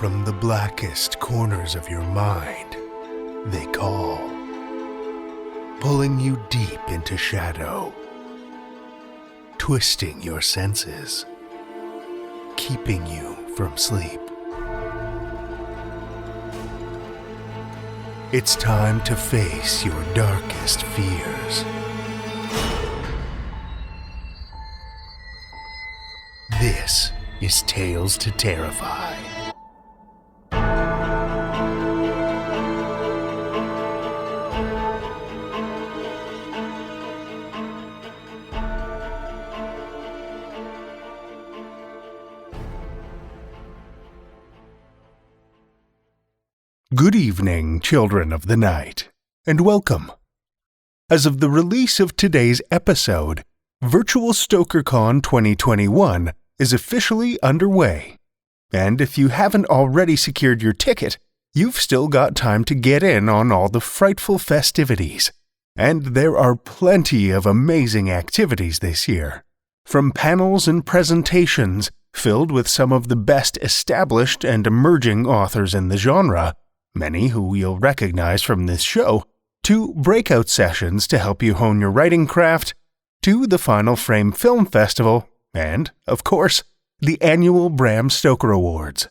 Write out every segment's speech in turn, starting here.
from the blackest corners of your mind, they call, pulling you deep into shadow, twisting your senses, keeping you from sleep. It's time to face your darkest fears. This is Tales to Terrify. Good evening, children of the night, and welcome. As of the release of today's episode, Virtual StokerCon 2021 is officially underway. And if you haven't already secured your ticket, you've still got time to get in on all the frightful festivities. And there are plenty of amazing activities this year. From panels and presentations filled with some of the best established and emerging authors in the genre, many who you'll recognize from this show, to breakout sessions to help you hone your writing craft, to the Final Frame Film Festival, and, of course, the annual Bram Stoker Awards.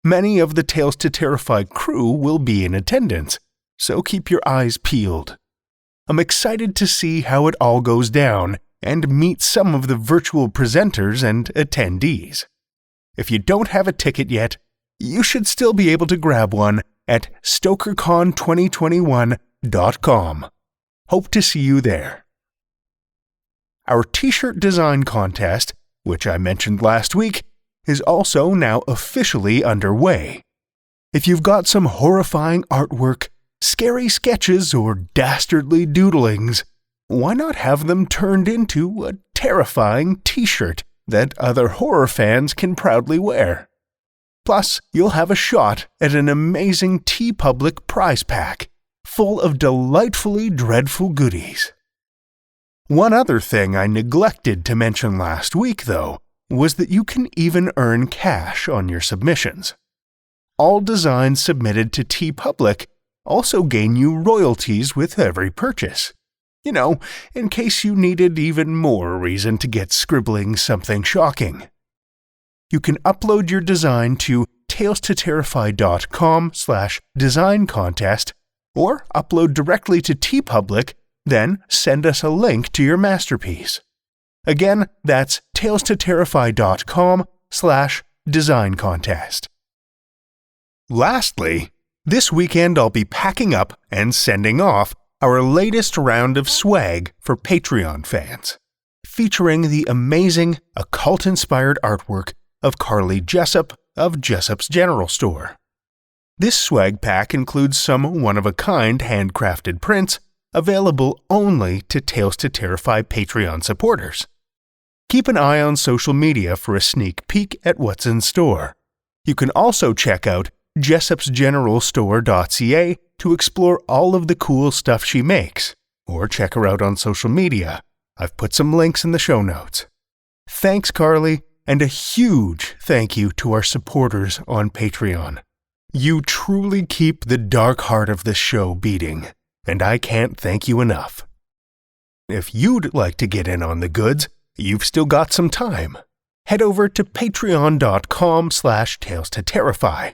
Many of the Tales to Terrify crew will be in attendance, so keep your eyes peeled. I'm excited to see how it all goes down and meet some of the virtual presenters and attendees. If you don't have a ticket yet, you should still be able to grab one at StokerCon2021.com. Hope to see you there. Our t-shirt design contest, which I mentioned last week, is also now officially underway. If you've got some horrifying artwork, scary sketches, or dastardly doodlings, why not have them turned into a terrifying t-shirt that other horror fans can proudly wear? Plus, you'll have a shot at an amazing TeePublic prize pack, full of delightfully dreadful goodies. One other thing I neglected to mention last week, though, was that you can even earn cash on your submissions. All designs submitted to TeePublic also gain you royalties with every purchase. You know, in case you needed even more reason to get scribbling something shocking. You can upload your design to talestoterrify.com/design contest or upload directly to TeePublic, then send us a link to your masterpiece. Again, that's talestoterrify.com/design contest. Lastly, this weekend I'll be packing up and sending off our latest round of swag for Patreon fans, featuring the amazing occult-inspired artwork of Carly Jessup of Jessup's General Store. This swag pack includes some one-of-a-kind handcrafted prints available only to Tales to Terrify Patreon supporters. Keep an eye on social media for a sneak peek at what's in store. You can also check out jessupsgeneralstore.ca to explore all of the cool stuff she makes, or check her out on social media. I've put some links in the show notes. Thanks, Carly. And a huge thank you to our supporters on Patreon. You truly keep the dark heart of this show beating, and I can't thank you enough. If you'd like to get in on the goods, you've still got some time. Head over to patreon.com/talestoterrify.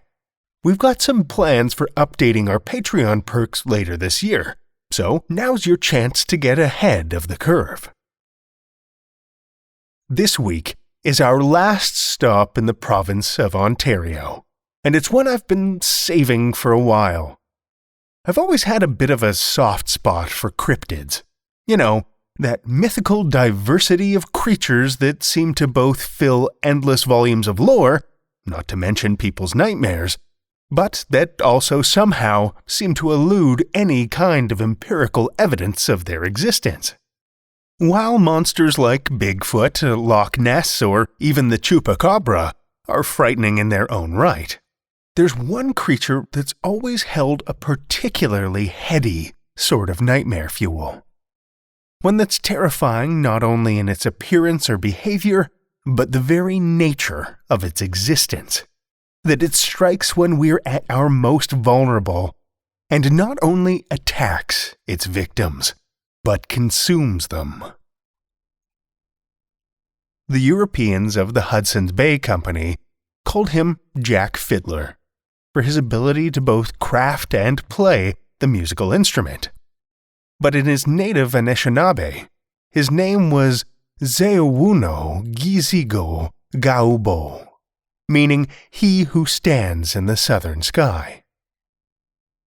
We've got some plans for updating our Patreon perks later this year, so now's your chance to get ahead of the curve. This week is our last stop in the province of Ontario, and it's one I've been saving for a while. I've always had a bit of a soft spot for cryptids. You know, that mythical diversity of creatures that seem to both fill endless volumes of lore, not to mention people's nightmares, but that also somehow seem to elude any kind of empirical evidence of their existence. While monsters like Bigfoot, Loch Ness, or even the Chupacabra are frightening in their own right, there's one creature that's always held a particularly heady sort of nightmare fuel. One that's terrifying not only in its appearance or behavior, but the very nature of its existence. that it strikes when we're at our most vulnerable, and not only attacks its victims, but consumes them. The Europeans of the Hudson's Bay Company called him Jack Fiddler, for his ability to both craft and play the musical instrument. But in his native Anishinaabe, his name was Zeowuno Gizigo Gaubo, meaning he who stands in the southern sky.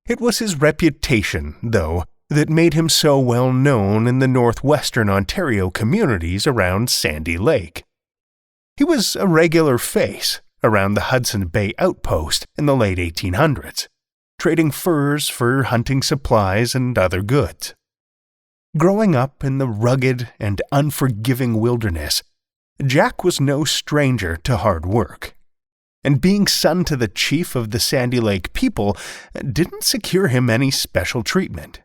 It was his reputation, though, that made him so well known in the northwestern Ontario communities around Sandy Lake. He was a regular face around the Hudson Bay outpost in the late 1800s, trading furs for hunting supplies and other goods. Growing up in the rugged and unforgiving wilderness, Jack was no stranger to hard work, and being son to the chief of the Sandy Lake people didn't secure him any special treatment.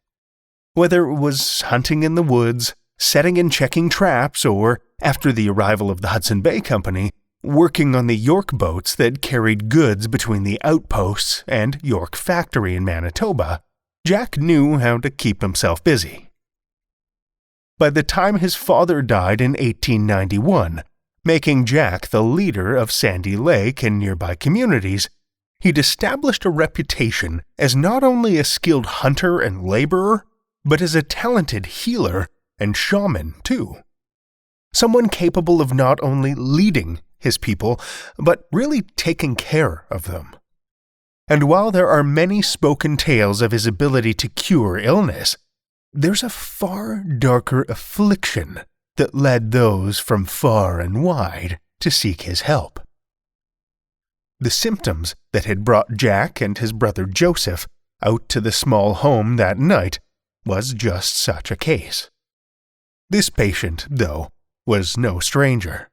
Whether it was hunting in the woods, setting and checking traps, or, after the arrival of the Hudson Bay Company, working on the York boats that carried goods between the outposts and York Factory in Manitoba, Jack knew how to keep himself busy. By the time his father died in 1891, making Jack the leader of Sandy Lake and nearby communities, he'd established a reputation as not only a skilled hunter and laborer, but as a talented healer and shaman, too. Someone capable of not only leading his people, but really taking care of them. And while there are many spoken tales of his ability to cure illness, there's a far darker affliction that led those from far and wide to seek his help. The symptoms that had brought Jack and his brother Joseph out to the small home that night was just such a case. This patient, though, was no stranger,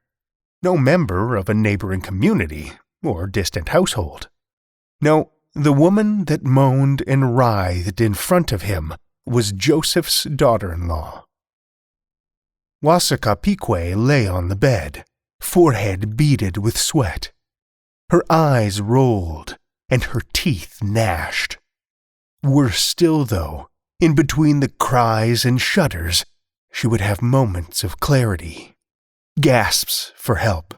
no member of a neighboring community or distant household. No, the woman that moaned and writhed in front of him was Joseph's daughter-in-law. Wasakapique lay on the bed, forehead beaded with sweat. Her eyes rolled, and her teeth gnashed. Worse still, though, in between the cries and shudders, she would have moments of clarity, gasps for help,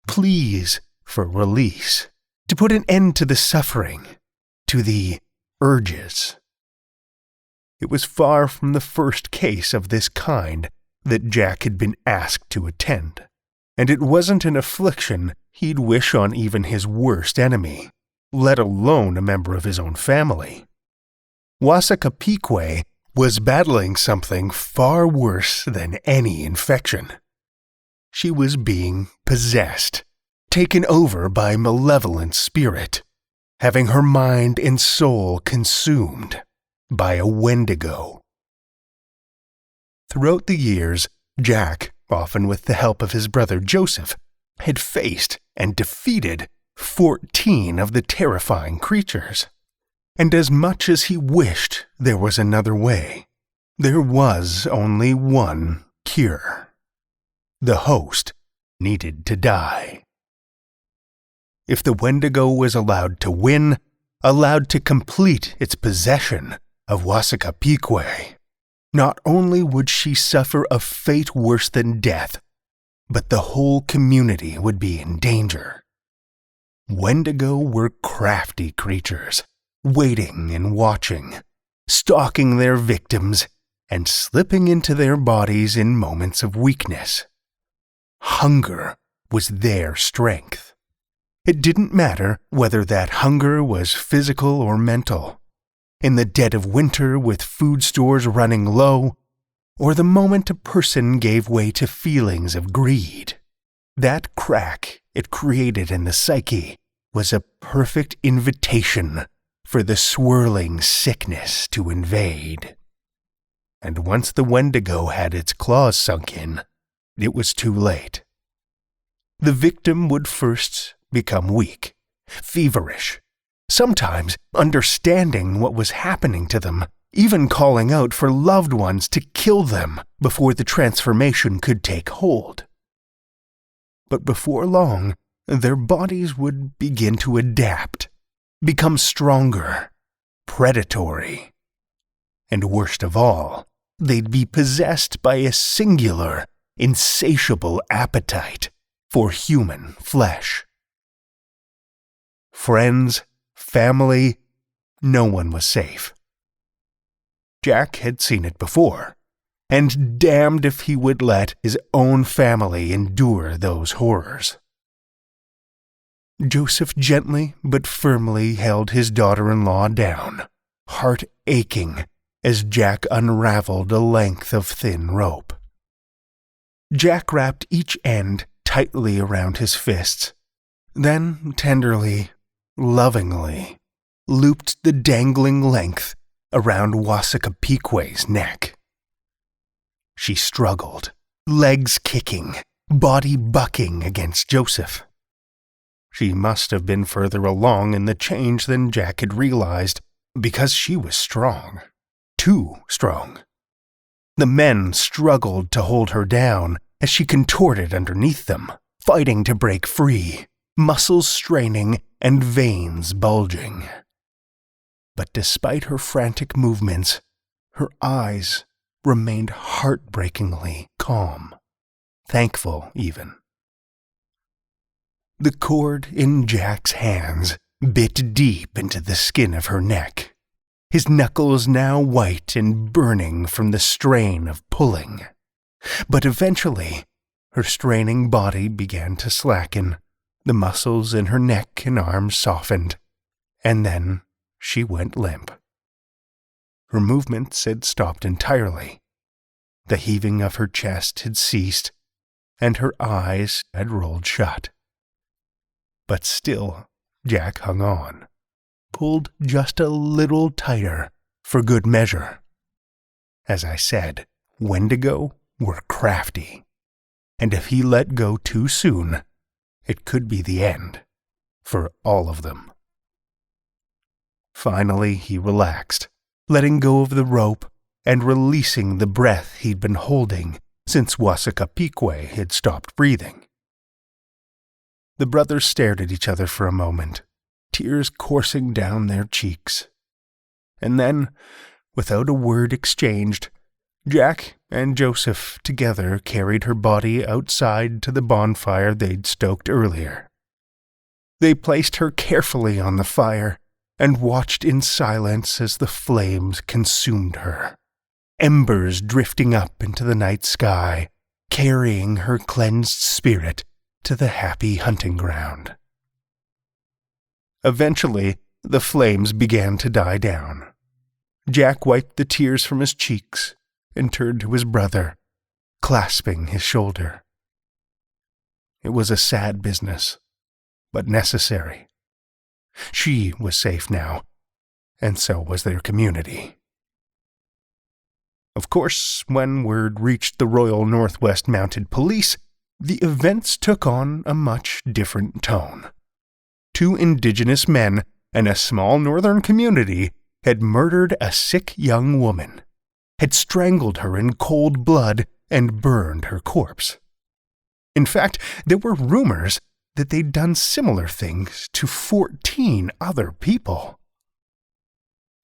pleas for release, to put an end to the suffering, to the urges. It was far from the first case of this kind that Jack had been asked to attend, and it wasn't an affliction he'd wish on even his worst enemy, let alone a member of his own family. Wasakapique was battling something far worse than any infection. She was being possessed, taken over by malevolent spirit, having her mind and soul consumed by a Wendigo. Throughout the years, Jack, often with the help of his brother Joseph, had faced and defeated 14 of the terrifying creatures. And as much as he wished there was another way, there was only one cure. The host needed to die. If the Wendigo was allowed to win, allowed to complete its possession of Wasakapique, not only would she suffer a fate worse than death, but the whole community would be in danger. Wendigo were crafty creatures, waiting and watching, stalking their victims, and slipping into their bodies in moments of weakness. Hunger was their strength. It didn't matter whether that hunger was physical or mental. In the dead of winter with food stores running low, or the moment a person gave way to feelings of greed. That crack it created in the psyche was a perfect invitation for the swirling sickness to invade. And once the Wendigo had its claws sunk in, it was too late. The victim would first become weak, feverish, sometimes understanding what was happening to them, even calling out for loved ones to kill them before the transformation could take hold. But before long, their bodies would begin to adapt, become stronger, predatory. And worst of all, they'd be possessed by a singular, insatiable appetite for human flesh. Friends, family, no one was safe. Jack had seen it before, and damned if he would let his own family endure those horrors. Joseph gently but firmly held his daughter-in-law down, heart aching as Jack unraveled a length of thin rope. Jack wrapped each end tightly around his fists, then tenderly, lovingly, looped the dangling length around Wasakapique's neck. She struggled, legs kicking, body bucking against Joseph. She must have been further along in the change than Jack had realized, because she was strong. Too strong. The men struggled to hold her down as she contorted underneath them, fighting to break free, muscles straining and veins bulging. But despite her frantic movements, her eyes remained heartbreakingly calm, thankful even. The cord in Jack's hands bit deep into the skin of her neck, his knuckles now white and burning from the strain of pulling. But eventually, her straining body began to slacken, the muscles in her neck and arms softened, and then she went limp. Her movements had stopped entirely. The heaving of her chest had ceased, and her eyes had rolled shut. But still, Jack hung on, pulled just a little tighter for good measure. As I said, Wendigo were crafty, and if he let go too soon, it could be the end for all of them. Finally, he relaxed, letting go of the rope and releasing the breath he'd been holding since Wasakapique had stopped breathing. The brothers stared at each other for a moment, tears coursing down their cheeks. And then, without a word exchanged, Jack and Joseph together carried her body outside to the bonfire they'd stoked earlier. They placed her carefully on the fire and watched in silence as the flames consumed her, embers drifting up into the night sky, carrying her cleansed spirit to the happy hunting ground. Eventually, the flames began to die down. Jack wiped the tears from his cheeks and turned to his brother, clasping his shoulder. It was a sad business, but necessary. She was safe now, and so was their community. Of course, when word reached the Royal Northwest Mounted Police, the events took on a much different tone. 2 indigenous men and a small northern community had murdered a sick young woman, had strangled her in cold blood and burned her corpse. In fact, there were rumors that they'd done similar things to 14 other people.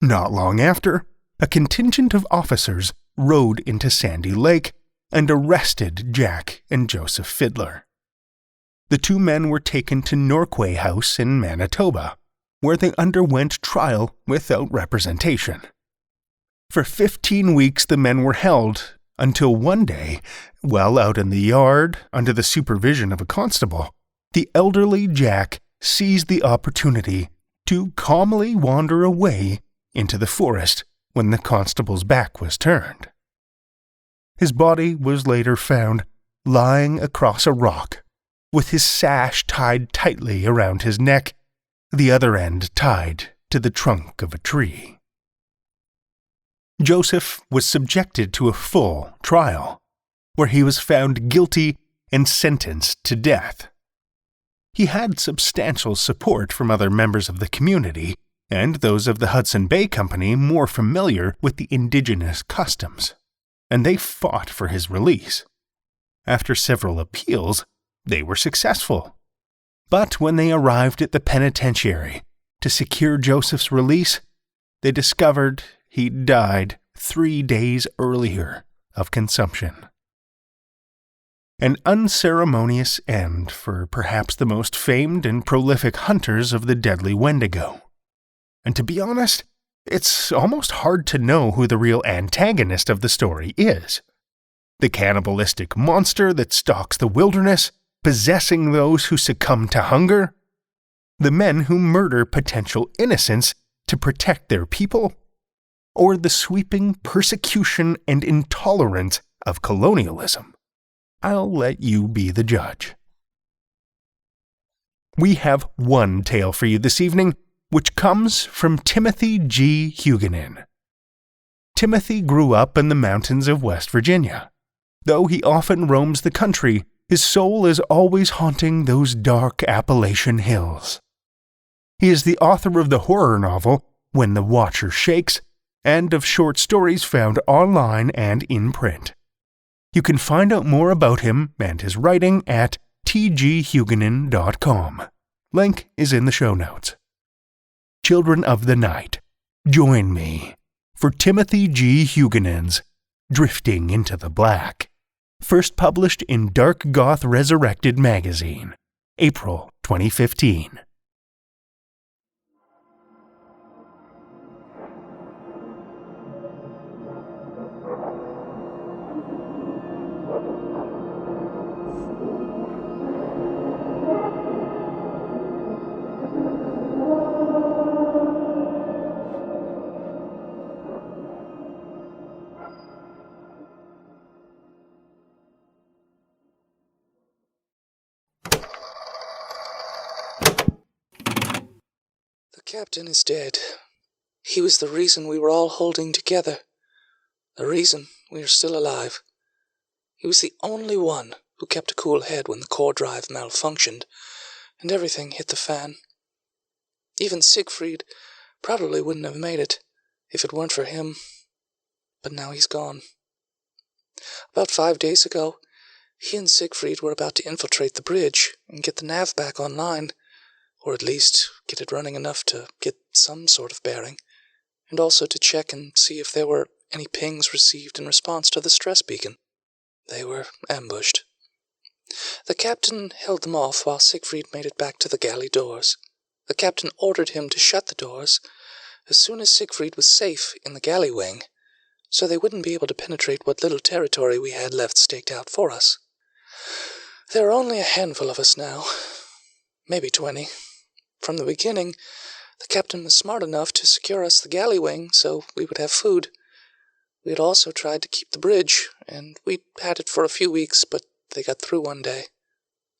Not long after, a contingent of officers rode into Sandy Lake and arrested Jack and Joseph Fiddler. The 2 men were taken to Norquay House in Manitoba, where they underwent trial without representation. For 15 weeks the men were held, until one day, while out in the yard under the supervision of a constable, the elderly Jack seized the opportunity to calmly wander away into the forest when the constable's back was turned. His body was later found lying across a rock, with his sash tied tightly around his neck, the other end tied to the trunk of a tree. Joseph was subjected to a full trial, where he was found guilty and sentenced to death. He had substantial support from other members of the community and those of the Hudson Bay Company more familiar with the indigenous customs, and they fought for his release. After several appeals, they were successful. But when they arrived at the penitentiary to secure Joseph's release, they discovered he'd died 3 days earlier of consumption. An unceremonious end for perhaps the most famed and prolific hunters of the deadly Wendigo. And to be honest, it's almost hard to know who the real antagonist of the story is. The cannibalistic monster that stalks the wilderness, possessing those who succumb to hunger? The men who murder potential innocents to protect their people? Or the sweeping persecution and intolerance of colonialism? I'll let you be the judge. We have one tale for you this evening, which comes from Timothy G. Huguenin. Timothy grew up in the mountains of West Virginia. Though he often roams the country, his soul is always haunting those dark Appalachian hills. He is the author of the horror novel When the Watcher Shakes, and of short stories found online and in print. You can find out more about him and his writing at tghuguenin.com. Link is in the show notes. Children of the Night, join me for Timothy G. Huguenin's Drifting into the Black, first published in Dark Goth Resurrected magazine, April 2015. The captain is dead. He was the reason we were all holding together. The reason we are still alive. He was the only one who kept a cool head when the core drive malfunctioned, and everything hit the fan. Even Siegfried probably wouldn't have made it if it weren't for him. But now he's gone. About 5 days ago, he and Siegfried were about to infiltrate the bridge and get the nav back online, or at least get it running enough to get some sort of bearing, and also to check and see if there were any pings received in response to the stress beacon. They were ambushed. The captain held them off while Siegfried made it back to the galley doors. The captain ordered him to shut the doors as soon as Siegfried was safe in the galley wing, so they wouldn't be able to penetrate what little territory we had left staked out for us. There are only a handful of us now, maybe 20. From the beginning, the captain was smart enough to secure us the galley wing so we would have food. We had also tried to keep the bridge, and we'd had it for a few weeks, but they got through one day.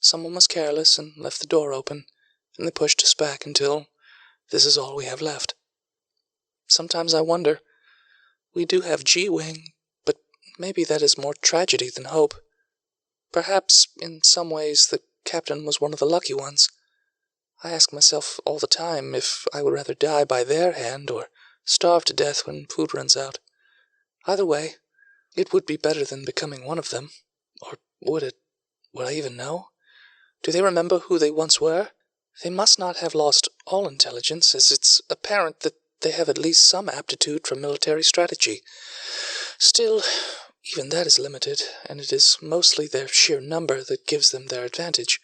Someone was careless and left the door open, and they pushed us back until this is all we have left. Sometimes I wonder, we do have G-Wing, but maybe that is more tragedy than hope. Perhaps, in some ways, the captain was one of the lucky ones. I ask myself all the time if I would rather die by their hand or starve to death when food runs out. Either way, it would be better than becoming one of them. Or would it? Would I even know? Do they remember who they once were? They must not have lost all intelligence, as it's apparent that they have at least some aptitude for military strategy. Still, even that is limited, and it is mostly their sheer number that gives them their advantage.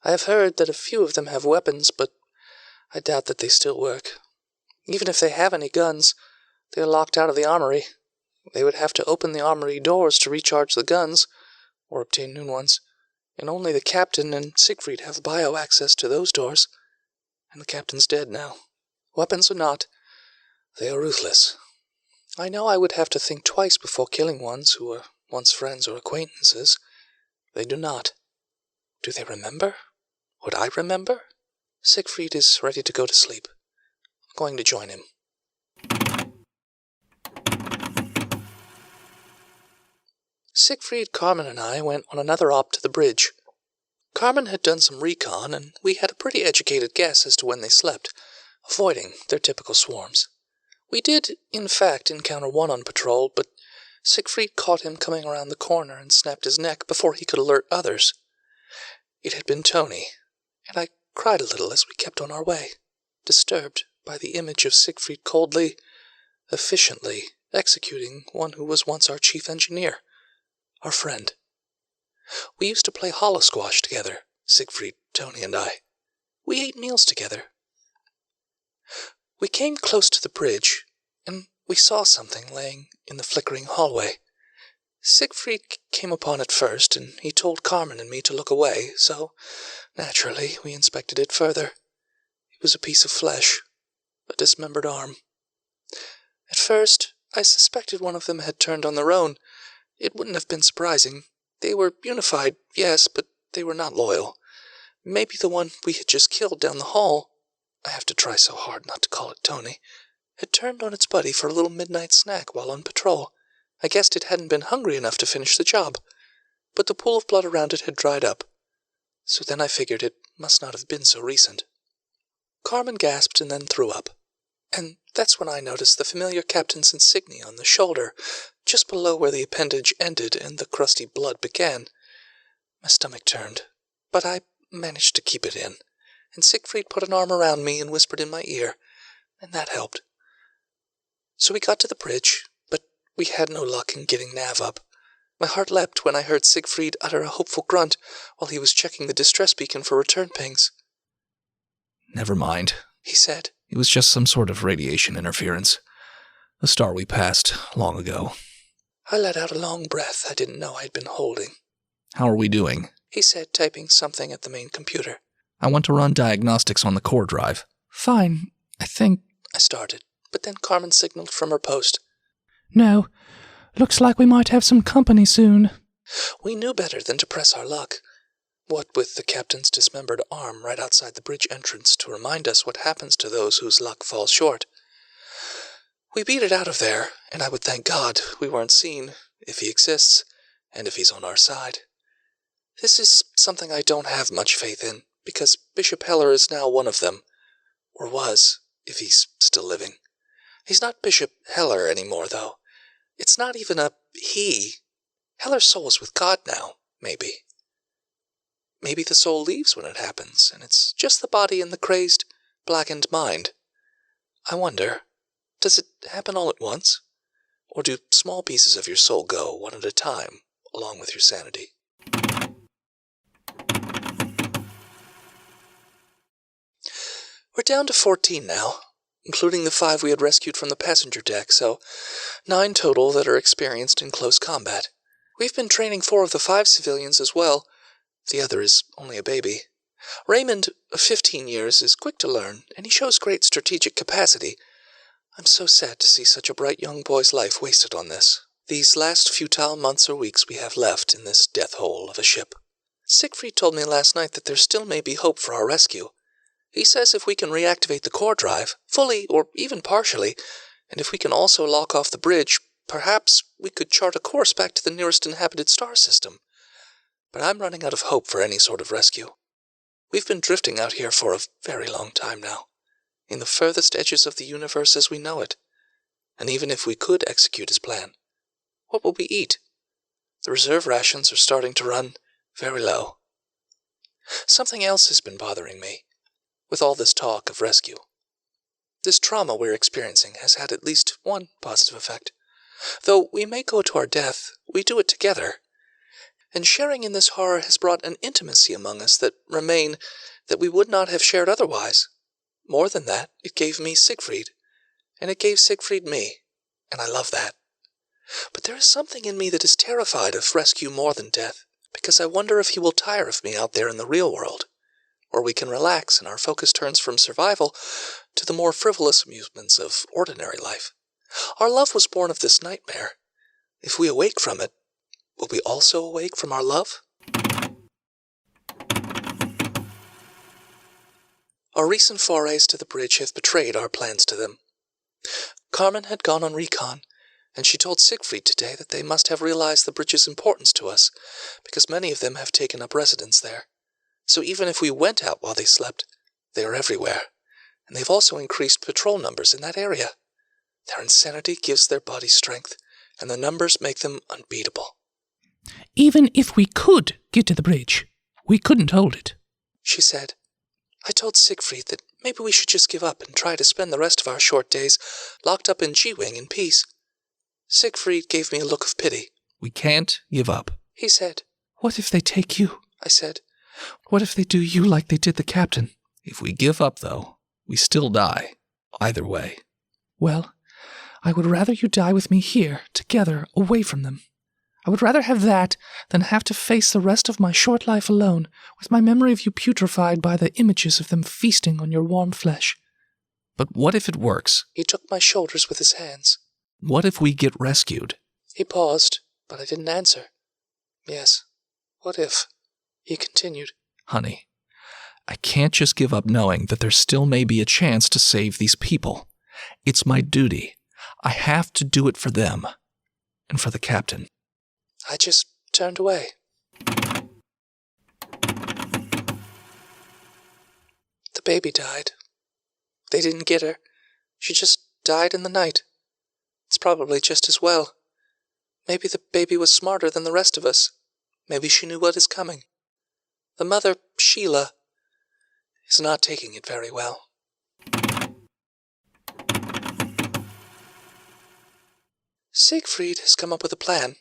I have heard that a few of them have weapons, but I doubt that they still work. Even if they have any guns, they are locked out of the armory. They would have to open the armory doors to recharge the guns, or obtain new ones, and only the captain and Siegfried have bio-access to those doors, and the captain's dead now. Weapons or not, they are ruthless. I know I would have to think twice before killing ones who were once friends or acquaintances. They do not. Do they remember? Would I remember? Siegfried is ready to go to sleep. I'm going to join him. Siegfried, Carmen, and I went on another op to the bridge. Carmen had done some recon, and we had a pretty educated guess as to when they slept, avoiding their typical swarms. We did, in fact, encounter one on patrol, but Siegfried caught him coming around the corner and snapped his neck before he could alert others. It had been Tony, and I cried a little as we kept on our way, disturbed by the image of Siegfried coldly, efficiently executing one who was once our chief engineer, our friend. We used to play hollow squash together, Siegfried, Tony, and I. We ate meals together. We came close to the bridge, and we saw something laying in the flickering hallway. Siegfried came upon it first, and he told Carmen and me to look away, so, naturally, we inspected it further. It was a piece of flesh, a dismembered arm. At first, I suspected one of them had turned on their own. It wouldn't have been surprising. They were unified, yes, but they were not loyal. Maybe the one we had just killed down the hall, I have to try so hard not to call it Tony, had turned on its buddy for a little midnight snack while on patrol. I guessed it hadn't been hungry enough to finish the job, but the pool of blood around it had dried up. So then I figured it must not have been so recent. Carmen gasped and then threw up. And that's when I noticed the familiar captain's insignia on the shoulder, just below where the appendage ended and the crusty blood began. My stomach turned, but I managed to keep it in, and Siegfried put an arm around me and whispered in my ear, and that helped. So we got to the bridge, but we had no luck in getting Nav up. My heart leapt when I heard Siegfried utter a hopeful grunt while he was checking the distress beacon for return pings. "Never mind," he said. "It was just some sort of radiation interference. A star we passed long ago." I let out a long breath I didn't know I'd been holding. "How are we doing?" he said, typing something at the main computer. "I want to run diagnostics on the core drive." "Fine, I think," I started, but then Carmen signaled from her post. "No, looks like we might have some company soon." We knew better than to press our luck. What with the captain's dismembered arm right outside the bridge entrance to remind us what happens to those whose luck falls short. We beat it out of there, and I would thank God we weren't seen, if he exists, and if he's on our side. This is something I don't have much faith in, because Bishop Heller is now one of them. Or was, if he's still living. He's not Bishop Heller anymore, though. It's not even a he. Heller's soul is with God now, maybe. Maybe the soul leaves when it happens, and it's just the body and the crazed, blackened mind. I wonder, does it happen all at once? Or do small pieces of your soul go one at a time, along with your sanity? We're down to 14 now, including the 5 we had rescued from the passenger deck, so 9 total that are experienced in close combat. We've been training 4 of the 5 civilians as well. The other is only a baby. Raymond, of 15 years, is quick to learn, and he shows great strategic capacity. I'm so sad to see such a bright young boy's life wasted on this. These last futile months or weeks we have left in this death hole of a ship. Siegfried told me last night that there still may be hope for our rescue. He says if we can reactivate the core drive, fully or even partially, and if we can also lock off the bridge, perhaps we could chart a course back to the nearest inhabited star system. But I'm running out of hope for any sort of rescue. We've been drifting out here for a very long time now, in the furthest edges of the universe as we know it. And even if we could execute his plan, what will we eat? The reserve rations are starting to run very low. Something else has been bothering me, with all this talk of rescue. This trauma we're experiencing has had at least one positive effect. Though we may go to our death, we do it together. And sharing in this horror has brought an intimacy among us that we would not have shared otherwise. More than that, it gave me Siegfried, and it gave Siegfried me, and I love that. But there is something in me that is terrified of rescue more than death, because I wonder if he will tire of me out there in the real world, or we can relax and our focus turns from survival to the more frivolous amusements of ordinary life. Our love was born of this nightmare. If we awake from it, will we also awake from our love? Our recent forays to the bridge have betrayed our plans to them. Carmen had gone on recon, and she told Siegfried today that they must have realized the bridge's importance to us, because many of them have taken up residence there. So even if we went out while they slept, they are everywhere, and they've also increased patrol numbers in that area. Their insanity gives their bodies strength, and the numbers make them unbeatable. "Even if we could get to the bridge, we couldn't hold it," she said. I told Siegfried that maybe we should just give up and try to spend the rest of our short days locked up in G-Wing in peace. Siegfried gave me a look of pity. We can't give up. He said. What if they take you? I said. What if they do you like they did the captain? If we give up, though, we still die. Either way. Well, I would rather you die with me here, together, away from them. I would rather have that than have to face the rest of my short life alone, with my memory of you putrefied by the images of them feasting on your warm flesh. But what if it works? He took my shoulders with his hands. What if we get rescued? He paused, but I didn't answer. Yes, what if? He continued. Honey, I can't just give up knowing that there still may be a chance to save these people. It's my duty. I have to do it for them. And for the captain. I just turned away. The baby died. They didn't get her. She just died in the night. It's probably just as well. Maybe the baby was smarter than the rest of us. Maybe she knew what is coming. The mother, Sheila, is not taking it very well. Siegfried has come up with a plan.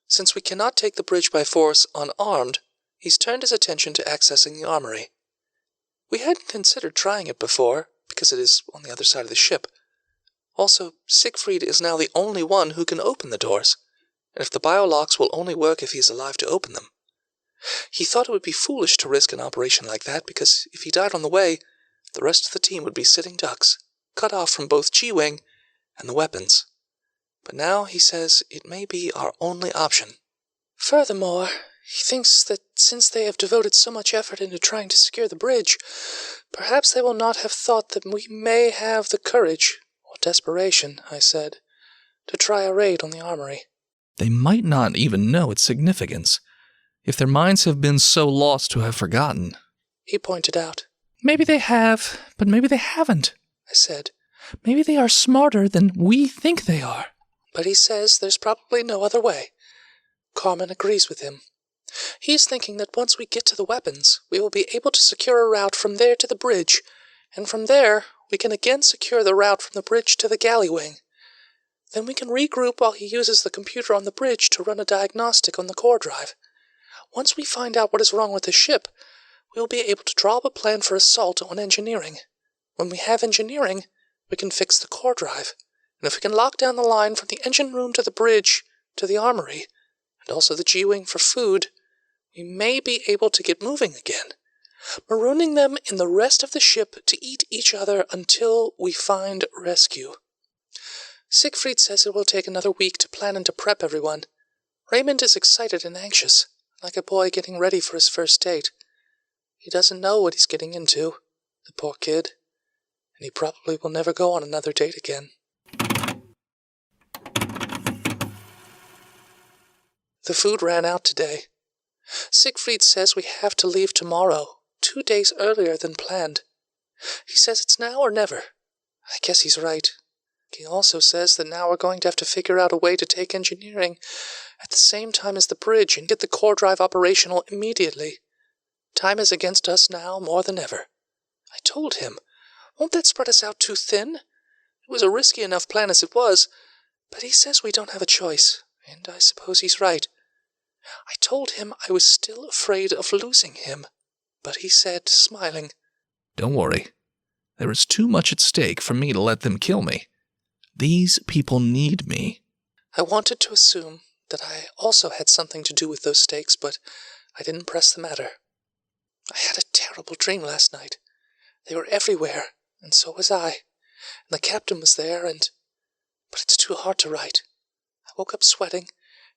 Since we cannot take the bridge by force unarmed, he's turned his attention to accessing the armory. We hadn't considered trying it before, because it is on the other side of the ship. Also, Siegfried is now the only one who can open the doors, and if the biolocks will only work if he is alive to open them. He thought it would be foolish to risk an operation like that, because if he died on the way, the rest of the team would be sitting ducks, cut off from both G-Wing and the weapons. But now he says it may be our only option. Furthermore, he thinks that since they have devoted so much effort into trying to secure the bridge, perhaps they will not have thought that we may have the courage, or desperation, I said, to try a raid on the armory. They might not even know its significance, if their minds have been so lost to have forgotten. He pointed out. Maybe they have, but maybe they haven't, I said. Maybe they are smarter than we think they are. But he says there's probably no other way. Carmen agrees with him. He's thinking that once we get to the weapons, we will be able to secure a route from there to the bridge, and from there we can again secure the route from the bridge to the galley wing. Then we can regroup while he uses the computer on the bridge to run a diagnostic on the core drive. Once we find out what is wrong with the ship, we will be able to draw up a plan for assault on engineering. When we have engineering, we can fix the core drive. And if we can lock down the line from the engine room to the bridge to the armory, and also the G-Wing for food, we may be able to get moving again, marooning them in the rest of the ship to eat each other until we find rescue. Siegfried says it will take another week to plan and to prep everyone. Raymond is excited and anxious, like a boy getting ready for his first date. He doesn't know what he's getting into, the poor kid, and he probably will never go on another date again. The food ran out today. Siegfried says we have to leave tomorrow, 2 days earlier than planned. He says it's now or never. I guess he's right. He also says that now we're going to have to figure out a way to take engineering at the same time as the bridge and get the core drive operational immediately. Time is against us now more than ever. I told him, won't that spread us out too thin? It was a risky enough plan as it was, but he says we don't have a choice, and I suppose he's right. I told him I was still afraid of losing him, but he said, smiling, Don't worry. There is too much at stake for me to let them kill me. These people need me. I wanted to assume that I also had something to do with those stakes, but I didn't press the matter. I had a terrible dream last night. They were everywhere, and so was I. And the captain was there, but it's too hard to write. I woke up sweating.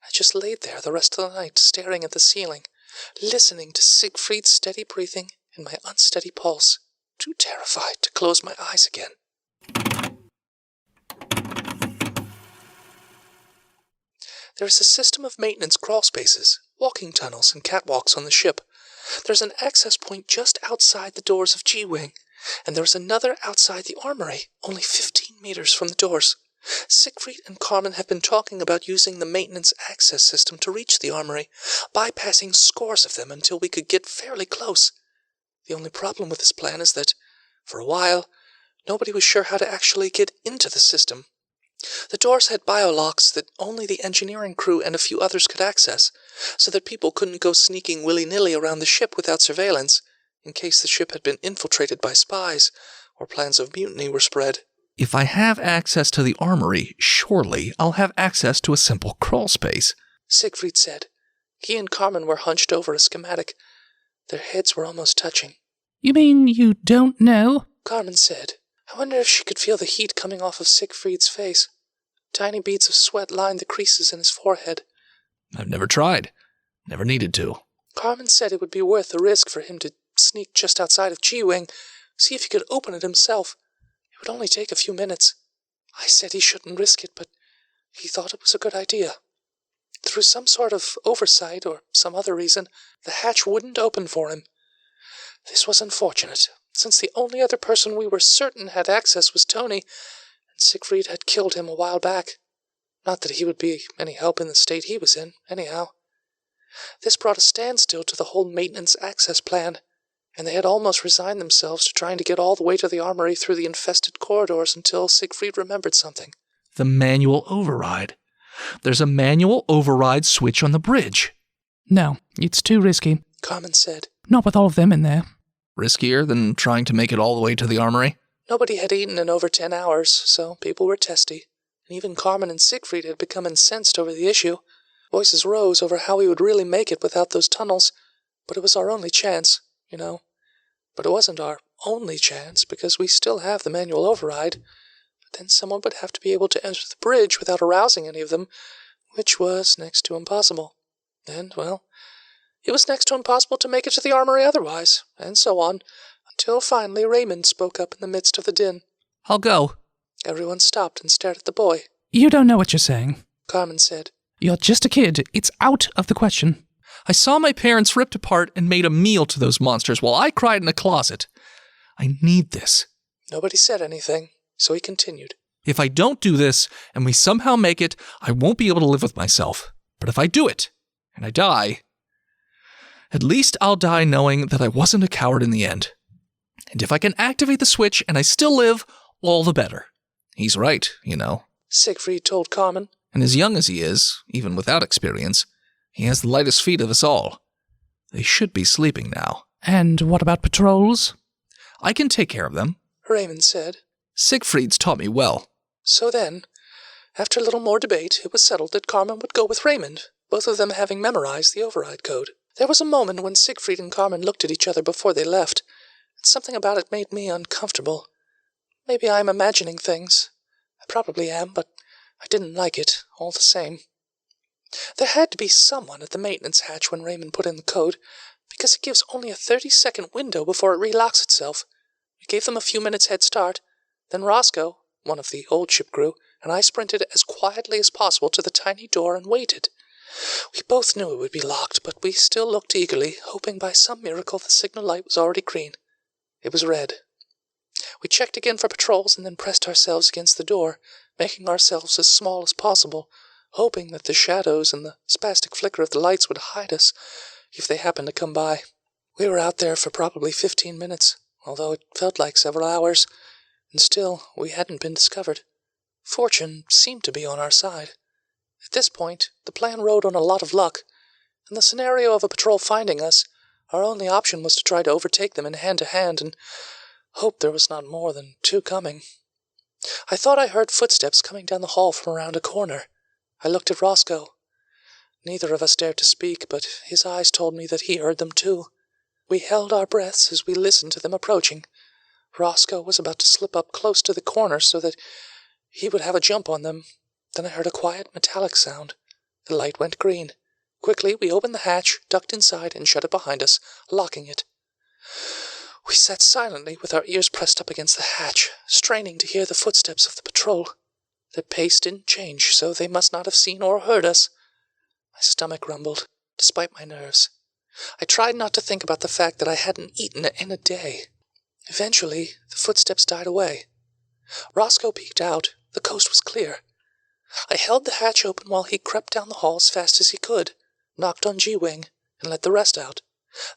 I just laid there the rest of the night, staring at the ceiling, listening to Siegfried's steady breathing and my unsteady pulse, too terrified to close my eyes again. There is a system of maintenance crawl spaces, walking tunnels, and catwalks on the ship. There's an access point just outside the doors of G-Wing, and there's another outside the armory, only 15 meters from the doors. Siegfried and Carmen have been talking about using the maintenance access system to reach the armory, bypassing scores of them until we could get fairly close. The only problem with this plan is that, for a while, nobody was sure how to actually get into the system. The doors had biolocks that only the engineering crew and a few others could access, so that people couldn't go sneaking willy-nilly around the ship without surveillance, in case the ship had been infiltrated by spies, or plans of mutiny were spread. If I have access to the armory, surely I'll have access to a simple crawl space, Siegfried said. He and Carmen were hunched over a schematic. Their heads were almost touching. You mean you don't know? Carmen said. I wonder if she could feel the heat coming off of Siegfried's face. Tiny beads of sweat lined the creases in his forehead. I've never tried. Never needed to. Carmen said it would be worth the risk for him to sneak just outside of G-Wing, see if he could open it himself. It would only take a few minutes. I said he shouldn't risk it, but he thought it was a good idea. Through some sort of oversight or some other reason, the hatch wouldn't open for him. This was unfortunate, since the only other person we were certain had access was Tony, and Siegfried had killed him a while back. Not that he would be any help in the state he was in, anyhow. This brought a standstill to the whole maintenance access plan, and they had almost resigned themselves to trying to get all the way to the armory through the infested corridors until Siegfried remembered something. The manual override. There's a manual override switch on the bridge. No, it's too risky. Carmen said. Not with all of them in there. Riskier than trying to make it all the way to the armory? Nobody had eaten in over 10 hours, so people were testy. And even Carmen and Siegfried had become incensed over the issue. Voices rose over how we would really make it without those tunnels. But it was our only chance, you know. But it wasn't our only chance, because we still have the manual override. But then someone would have to be able to enter the bridge without arousing any of them, which was next to impossible. And, well, it was next to impossible to make it to the armory otherwise, and so on, until finally Raymond spoke up in the midst of the din. I'll go. Everyone stopped and stared at the boy. You don't know what you're saying. Carmen said. You're just a kid. It's out of the question. I saw my parents ripped apart and made a meal to those monsters while I cried in a closet. I need this. Nobody said anything, so he continued. If I don't do this, and we somehow make it, I won't be able to live with myself. But if I do it, and I die, at least I'll die knowing that I wasn't a coward in the end. And if I can activate the switch and I still live, all the better. He's right, you know. Siegfried told Carmen. And as young as he is, even without experience, he has the lightest feet of us all. They should be sleeping now. And what about patrols? I can take care of them, Raymond said. Siegfried's taught me well. So then, after a little more debate, it was settled that Carmen would go with Raymond, both of them having memorized the override code. There was a moment when Siegfried and Carmen looked at each other before they left, and something about it made me uncomfortable. Maybe I'm imagining things. I probably am, but I didn't like it, all the same. There had to be someone at the maintenance hatch when Raymond put in the code, because it gives only a 30-second window before it relocks itself. We gave them a few minutes head start. Then Roscoe, one of the old ship crew, and I sprinted as quietly as possible to the tiny door and waited. We both knew it would be locked, but we still looked eagerly, hoping by some miracle the signal light was already green. It was red. We checked again for patrols and then pressed ourselves against the door, making ourselves as small as possible, hoping that the shadows and the spastic flicker of the lights would hide us if they happened to come by. We were out there for probably 15 minutes, although it felt like several hours, and still we hadn't been discovered. Fortune seemed to be on our side. At this point, the plan rode on a lot of luck. In the scenario of a patrol finding us, our only option was to try to overtake them in hand-to-hand and hope there was not more than 2 coming. I thought I heard footsteps coming down the hall from around a corner. I looked at Roscoe. Neither of us dared to speak, but his eyes told me that he heard them too. We held our breaths as we listened to them approaching. Roscoe was about to slip up close to the corner so that he would have a jump on them. Then I heard a quiet metallic sound. The light went green. Quickly, we opened the hatch, ducked inside, and shut it behind us, locking it. We sat silently with our ears pressed up against the hatch, straining to hear the footsteps of the patrol. Their pace didn't change, so they must not have seen or heard us. My stomach rumbled, despite my nerves. I tried not to think about the fact that I hadn't eaten in a day. Eventually, the footsteps died away. Roscoe peeked out. The coast was clear. I held the hatch open while he crept down the hall as fast as he could, knocked on G-Wing, and let the rest out.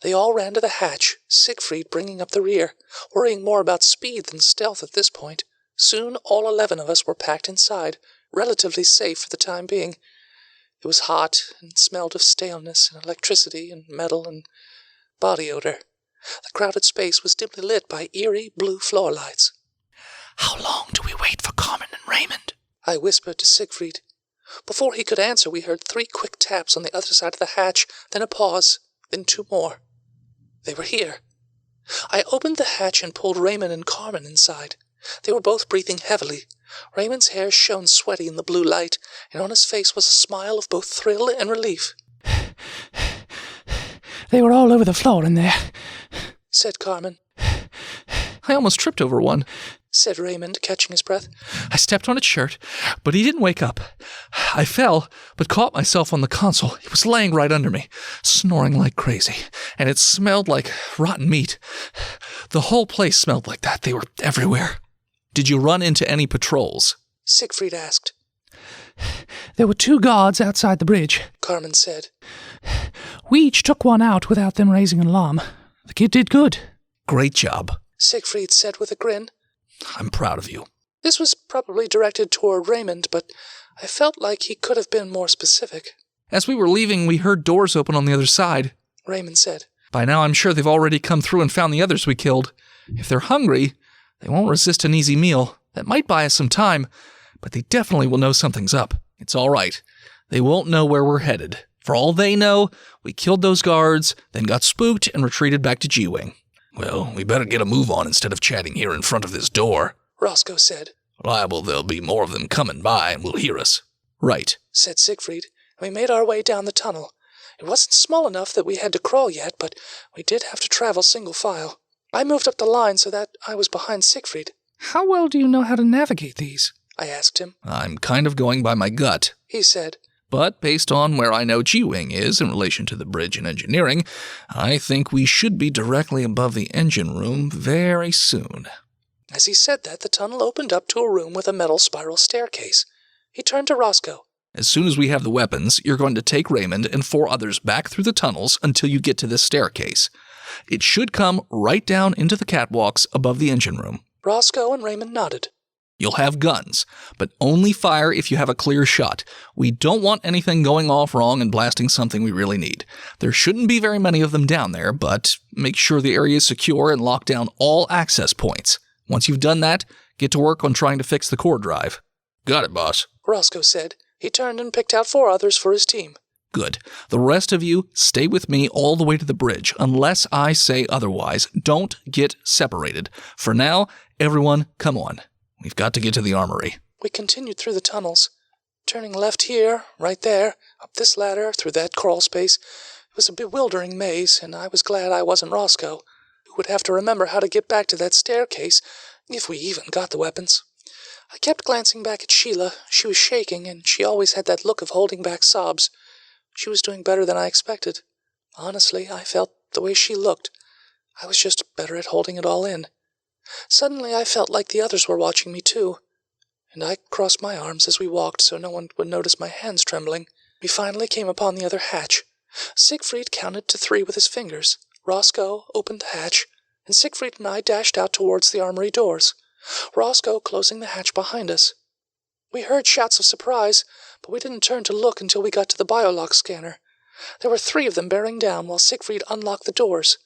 They all ran to the hatch, Siegfried bringing up the rear, worrying more about speed than stealth at this point. Soon all 11 of us were packed inside, relatively safe for the time being. It was hot and smelled of staleness and electricity and metal and body odor. The crowded space was dimly lit by eerie blue floor lights. How long do we wait for Carmen and Raymond? I whispered to Siegfried. Before he could answer, we heard 3 quick taps on the other side of the hatch, then a pause, then 2 more. They were here. I opened the hatch and pulled Raymond and Carmen inside. They were both breathing heavily. Raymond's hair shone sweaty in the blue light, and on his face was a smile of both thrill and relief. They were all over the floor in there, said Carmen. I almost tripped over one, said Raymond, catching his breath. I stepped on its shirt, but he didn't wake up. I fell, but caught myself on the console. He was laying right under me, snoring like crazy, and it smelled like rotten meat. The whole place smelled like that. They were everywhere. Did you run into any patrols? Siegfried asked. There were 2 guards outside the bridge, Carmen said. We each took one out without them raising an alarm. The kid did good. Great job, Siegfried said with a grin. I'm proud of you. This was probably directed toward Raymond, but I felt like he could have been more specific. As we were leaving, we heard doors open on the other side, Raymond said. By now, I'm sure they've already come through and found the others we killed. If they're hungry, they won't resist an easy meal. That might buy us some time, but they definitely will know something's up. It's all right. They won't know where we're headed. For all they know, we killed those guards, then got spooked and retreated back to G-Wing. Well, we better get a move on instead of chatting here in front of this door, Roscoe said. Liable there'll be more of them coming by and will hear us. Right, said Siegfried, and we made our way down the tunnel. It wasn't small enough that we had to crawl yet, but we did have to travel single file. I moved up the line so that I was behind Siegfried. How well do you know how to navigate these? I asked him. I'm kind of going by my gut, he said. But based on where I know G-Wing is in relation to the bridge and engineering, I think we should be directly above the engine room very soon. As he said that, the tunnel opened up to a room with a metal spiral staircase. He turned to Roscoe. As soon as we have the weapons, you're going to take Raymond and 4 others back through the tunnels until you get to this staircase. It should come right down into the catwalks above the engine room. Roscoe and Raymond nodded. You'll have guns, but only fire if you have a clear shot. We don't want anything going off wrong and blasting something we really need. There shouldn't be very many of them down there, but make sure the area is secure and lock down all access points. Once you've done that, get to work on trying to fix the core drive. Got it, boss, Roscoe said. He turned and picked out 4 others for his team. Good. The rest of you, stay with me all the way to the bridge, unless I say otherwise. Don't get separated. For now, everyone, come on. We've got to get to the armory. We continued through the tunnels, turning left here, right there, up this ladder, through that crawl space. It was a bewildering maze, and I was glad I wasn't Roscoe, who would have to remember how to get back to that staircase, if we even got the weapons. I kept glancing back at Sheila. She was shaking, and she always had that look of holding back sobs. She was doing better than I expected. Honestly, I felt the way she looked. I was just better at holding it all in. Suddenly I felt like the others were watching me too, and I crossed my arms as we walked so no one would notice my hands trembling. We finally came upon the other hatch. Siegfried counted to 3 with his fingers. Roscoe opened the hatch, and Siegfried and I dashed out towards the armory doors, Roscoe closing the hatch behind us. We heard shouts of surprise, but we didn't turn to look until we got to the biolock scanner. There were 3 of them bearing down while Siegfried unlocked the doors.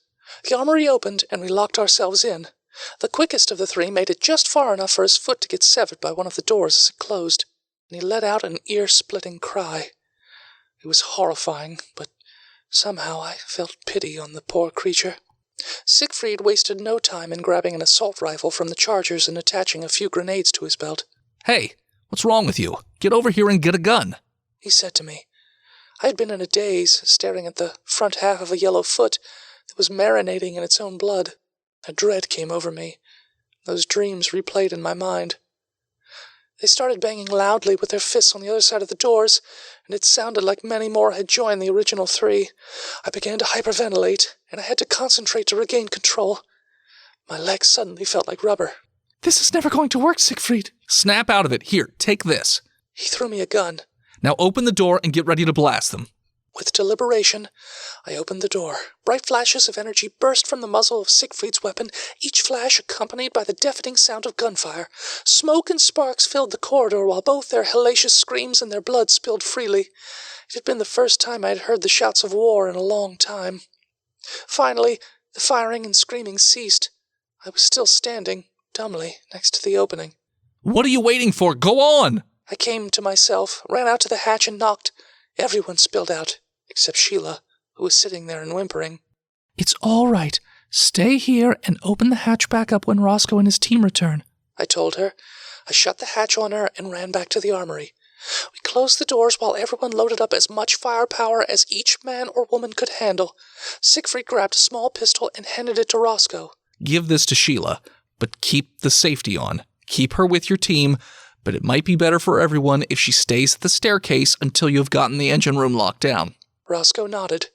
The armory opened, and we locked ourselves in. The quickest of the 3 made it just far enough for his foot to get severed by one of the doors as it closed, and he let out an ear-splitting cry. It was horrifying, but somehow I felt pity on the poor creature. Siegfried wasted no time in grabbing an assault rifle from the chargers and attaching a few grenades to his belt. Hey, what's wrong with you? Get over here and get a gun, he said to me. I had been in a daze, staring at the front half of a yellow foot that was marinating in its own blood. A dread came over me. Those dreams replayed in my mind. They started banging loudly with their fists on the other side of the doors, and it sounded like many more had joined the original 3. I began to hyperventilate, and I had to concentrate to regain control. My legs suddenly felt like rubber. This is never going to work, Siegfried. Snap out of it. Here, take this. He threw me a gun. Now open the door and get ready to blast them. With deliberation, I opened the door. Bright flashes of energy burst from the muzzle of Siegfried's weapon, each flash accompanied by the deafening sound of gunfire. Smoke and sparks filled the corridor, while both their hellacious screams and their blood spilled freely. It had been the first time I had heard the shouts of war in a long time. Finally, the firing and screaming ceased. I was still standing, dumbly, next to the opening. What are you waiting for? Go on! I came to myself, ran out to the hatch and knocked. Everyone spilled out, except Sheila, who was sitting there and whimpering. It's all right. Stay here and open the hatch back up when Roscoe and his team return, I told her. I shut the hatch on her and ran back to the armory. We closed the doors while everyone loaded up as much firepower as each man or woman could handle. Siegfried grabbed a small pistol and handed it to Roscoe. Give this to Sheila, but keep the safety on. Keep her with your team, but it might be better for everyone if she stays at the staircase until you have gotten the engine room locked down. Roscoe nodded.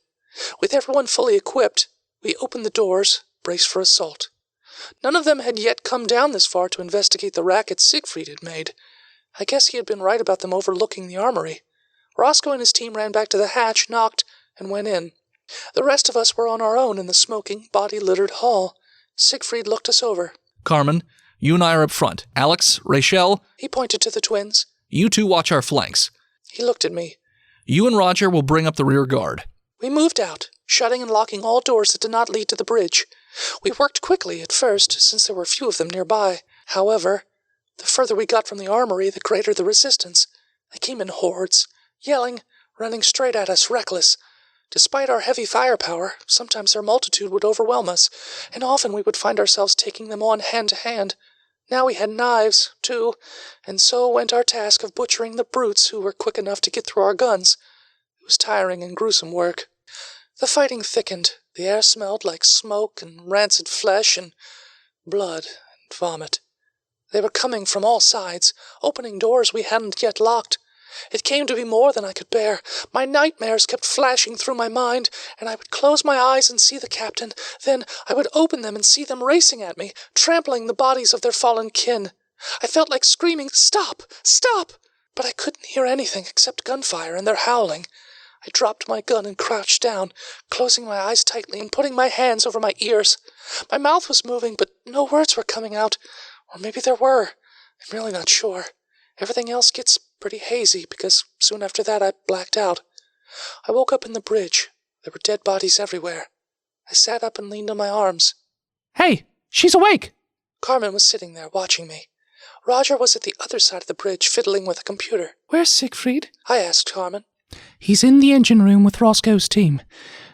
With everyone fully equipped, we opened the doors, braced for assault. None of them had yet come down this far to investigate the racket Siegfried had made. I guess he had been right about them overlooking the armory. Roscoe and his team ran back to the hatch, knocked, and went in. The rest of us were on our own in the smoking, body-littered hall. Siegfried looked us over. Carmen, you and I are up front. Alex, Rachel, He pointed to the twins. you two watch our flanks. He looked at me. You and Roger will bring up the rear guard. We moved out, shutting and locking all doors that did not lead to the bridge. We worked quickly at first, since there were few of them nearby. However, the further we got from the armory, the greater the resistance. They came in hordes, yelling, running straight at us, reckless. Despite our heavy firepower, sometimes their multitude would overwhelm us, and often we would find ourselves taking them on hand to hand. Now we had knives, too, and so went our task of butchering the brutes who were quick enough to get through our guns. It was tiring and gruesome work. The fighting thickened. The air smelled like smoke and rancid flesh and blood and vomit. They were coming from all sides, opening doors we hadn't yet locked. It came to be more than I could bear. My nightmares kept flashing through my mind, and I would close my eyes and see the captain. Then I would open them and see them racing at me, trampling the bodies of their fallen kin. I felt like screaming, "Stop! Stop!" But I couldn't hear anything except gunfire and their howling. I dropped my gun and crouched down, closing my eyes tightly and putting my hands over my ears. My mouth was moving, but no words were coming out. Or maybe there were. I'm really not sure. Everything else gets pretty hazy, because soon after that I blacked out. I woke up in the bridge. There were dead bodies everywhere. I sat up and leaned on my arms. Hey, she's awake! Carmen was sitting there, watching me. Roger was at the other side of the bridge, fiddling with a computer. Where's Siegfried? I asked Carmen. He's in the engine room with Roscoe's team.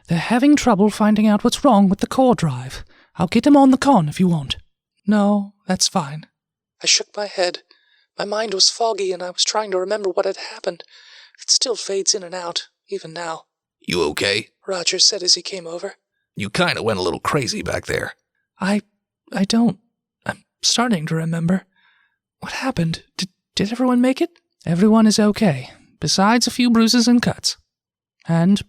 They're having trouble finding out what's wrong with the core drive. I'll get him on the con if you want. No, that's fine. I shook my head. My mind was foggy, and I was trying to remember what had happened. It still fades in and out, even now. You okay? Roger said as he came over. You kind of went a little crazy back there. I don't. I'm starting to remember. What happened? Did everyone make it? Everyone is okay, besides a few bruises and cuts. And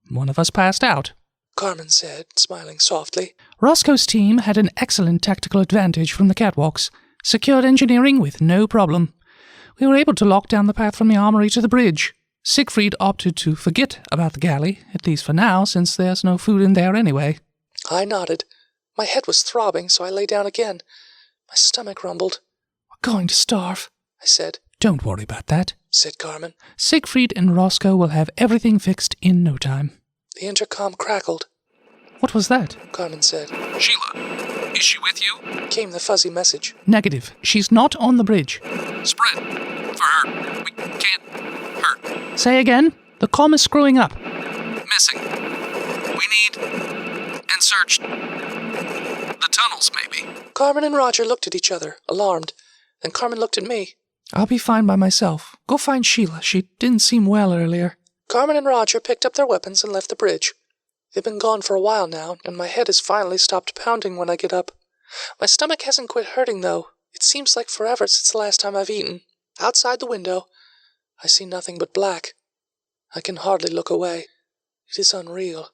one of us passed out. Carmen said, smiling softly. Roscoe's team had an excellent tactical advantage from the catwalks, secured engineering with no problem. We were able to lock down the path from the armory to the bridge. Siegfried opted to forget about the galley, at least for now, since there's no food in there anyway. I nodded. My head was throbbing, so I lay down again. My stomach rumbled. We're going to starve, I said. Don't worry about that, said Carmen. Siegfried and Roscoe will have everything fixed in no time. The intercom crackled. What was that? Carmen said. Sheila, is she with you? Came the fuzzy message. Negative. She's not on the bridge. Spread. For her. We can't hurt. Say again? The comm is screwing up. Missing. We need and search the tunnels, maybe. Carmen and Roger looked at each other, alarmed. Then Carmen looked at me. I'll be fine by myself. Go find Sheila. She didn't seem well earlier. Carmen and Roger picked up their weapons and left the bridge. They've been gone for a while now, and my head has finally stopped pounding when I get up. My stomach hasn't quit hurting, though. It seems like forever since the last time I've eaten. Outside the window, I see nothing but black. I can hardly look away. It is unreal.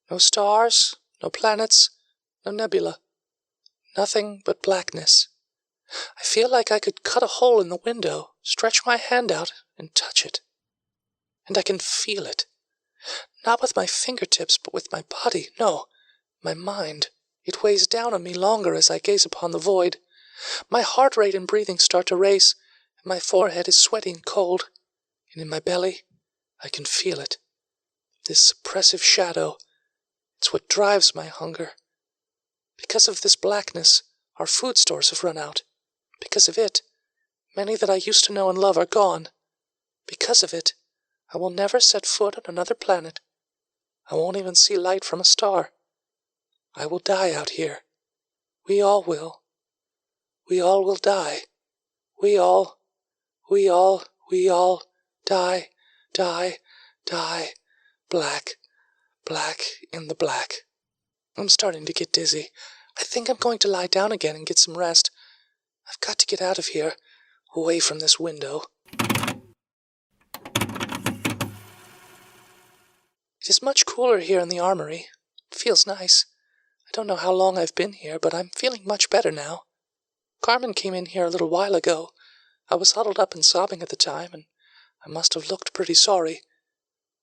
No stars, no planets, no nebula. Nothing but blackness. I feel like I could cut a hole in the window, stretch my hand out, and touch it. And I can feel it. Not with my fingertips, but with my body. No, my mind. It weighs down on me longer as I gaze upon the void. My heart rate and breathing start to race, and my forehead is sweaty and cold. And in my belly, I can feel it. This oppressive shadow, it's what drives my hunger. Because of this blackness, our food stores have run out. Because of it, many that I used to know and love are gone. Because of it, I will never set foot on another planet. I won't even see light from a star. I will die out here. We all will. We all will die. We all die, black in the black. I'm starting to get dizzy. I think I'm going to lie down again and get some rest. I've got to get out of here, away from this window. It is much cooler here in the armory. It feels nice. I don't know how long I've been here, but I'm feeling much better now. Carmen came in here a little while ago. I was huddled up and sobbing at the time, and I must have looked pretty sorry.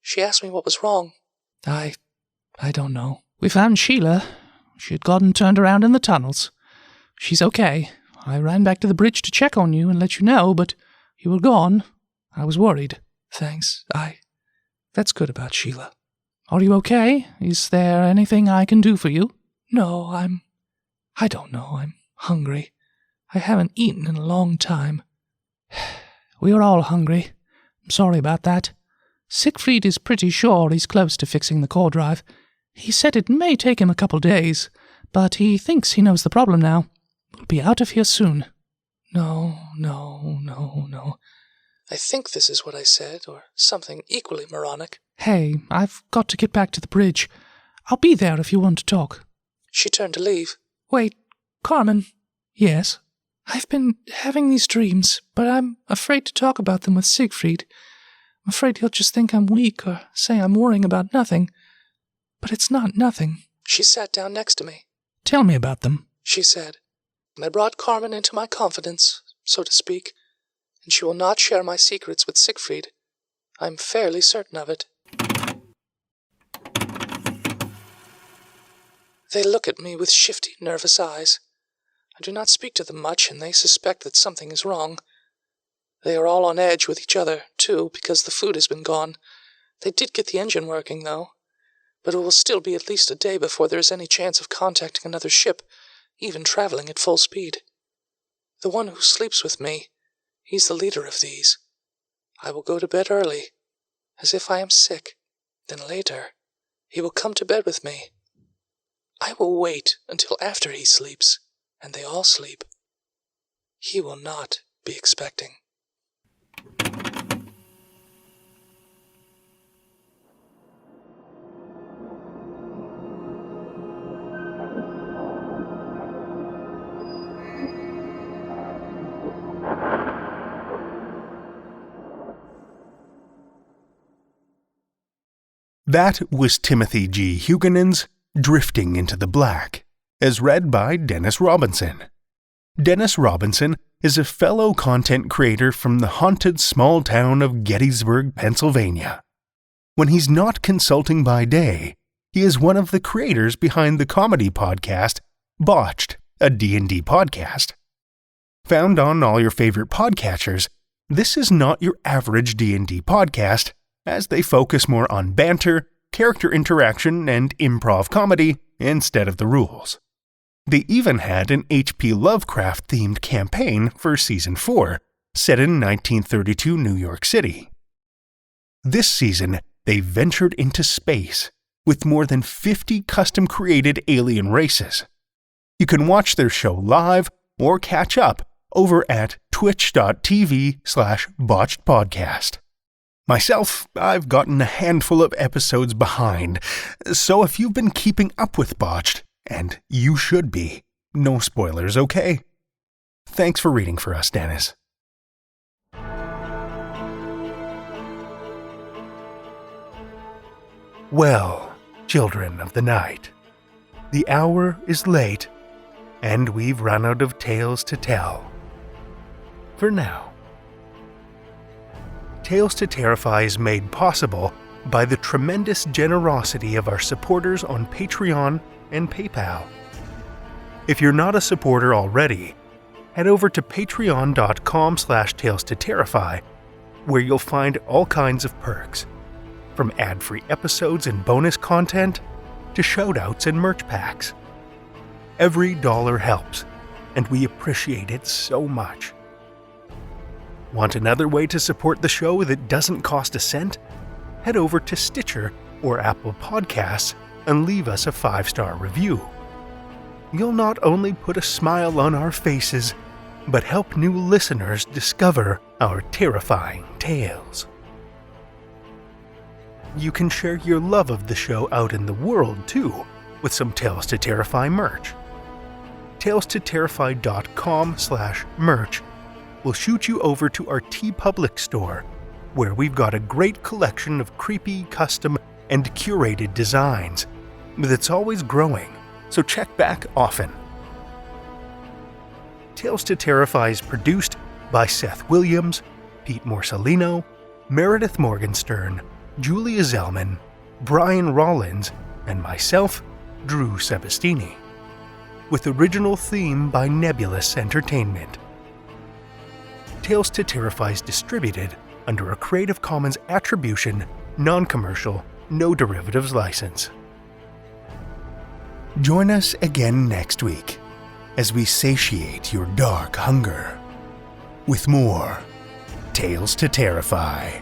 She asked me what was wrong. I don't know. We found Sheila. She had gotten turned around in the tunnels. She's okay. I ran back to the bridge to check on you and let you know, but you were gone. I was worried. Thanks. That's good about Sheila. Are you okay? Is there anything I can do for you? No, I don't know. I'm hungry. I haven't eaten in a long time. We are all hungry. I'm sorry about that. Siegfried is pretty sure he's close to fixing the core drive. He said it may take him a couple days, but he thinks he knows the problem now. We'll be out of here soon. No. I think this is what I said, or something equally moronic. Hey, I've got to get back to the bridge. I'll be there if you want to talk. She turned to leave. Wait, Carmen. Yes? I've been having these dreams, but I'm afraid to talk about them with Siegfried. I'm afraid he'll just think I'm weak or say I'm worrying about nothing. But it's not nothing. She sat down next to me. Tell me about them, she said. I brought Carmen into my confidence, so to speak, and she will not share my secrets with Siegfried. I'm fairly certain of it. They look at me with shifty, nervous eyes. I do not speak to them much, and they suspect that something is wrong. They are all on edge with each other, too, because the food has been gone. They did get the engine working, though, but it will still be at least a day before there is any chance of contacting another ship, even traveling at full speed. The one who sleeps with me, he's the leader of these. I will go to bed early, as if I am sick. Then later, he will come to bed with me. I will wait until after he sleeps, and they all sleep. He will not be expecting. That was Timothy G. Huguenin's Drifting into the Black, as read by Dennis Robinson. Dennis Robinson is a fellow content creator from the haunted small town of Gettysburg, Pennsylvania. When he's not consulting by day, he is one of the creators behind the comedy podcast Botched, a D&D podcast. Found on all your favorite podcatchers, this is not your average D&D podcast, as they focus more on banter, character interaction, and improv comedy instead of the rules. They even had an H.P. Lovecraft-themed campaign for Season 4, set in 1932 New York City. This season, they ventured into space, with more than 50 custom-created alien races. You can watch their show live or catch up over at twitch.tv/botchedpodcast. Myself, I've gotten a handful of episodes behind, so if you've been keeping up with Botched, and you should be, no spoilers, okay? Thanks for reading for us, Dennis. Well, children of the night, the hour is late, and we've run out of tales to tell. For now. Tales to Terrify is made possible by the tremendous generosity of our supporters on Patreon and PayPal. If you're not a supporter already, head over to patreon.com/Tales to Terrify, where you'll find all kinds of perks, from ad-free episodes and bonus content to shoutouts and merch packs. Every dollar helps, and we appreciate it so much. Want another way to support the show that doesn't cost a cent? Head over to Stitcher or Apple Podcasts and leave us a 5-star review. You'll not only put a smile on our faces, but help new listeners discover our terrifying tales. You can share your love of the show out in the world, too, with some Tales to Terrify merch. TalesToTerrify.com/merch will shoot you over to our TeePublic store, where we've got a great collection of creepy, custom, and curated designs that's always growing, so check back often. Tales to Terrify is produced by Seth Williams, Pete Morcellino, Meredith Morgenstern, Julia Zellman, Brian Rollins, and myself, Drew Sebastini, with original theme by Nebulous Entertainment. Tales to Terrify is distributed under a Creative Commons Attribution, Non-Commercial, No Derivatives license. Join us again next week as we satiate your dark hunger with more Tales to Terrify.